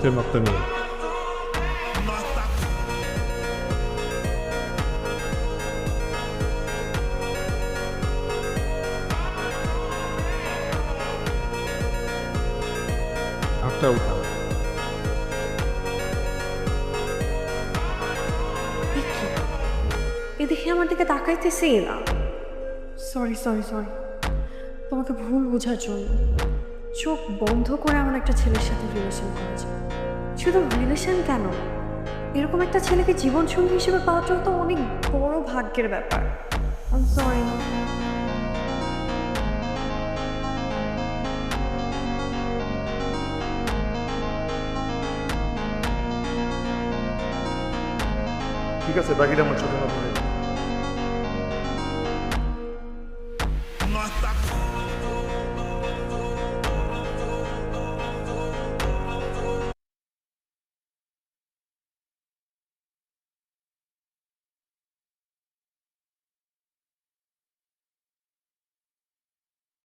চোখের মাপটা নিয়ে। হাতটা উঠা। এ দেখে আমার দিকে তাকাইতেছেই না। সরি সরি সরি, তোমাকে ভুল বোঝার জন্য। চোখ বন্ধ করে এমন একটা ছেলের সাথে রিলেশন করা যায়। শুধু রিলেশন কেন, এরকম একটা ছেলেকে জীবনসঙ্গী হিসেবে পাওয়াটাও তো অনেক বড় ভাগ্যের ব্যাপার। সরি। ঠিক আছে, বাকিটা আমার চোখের মাপটা নিয়ে।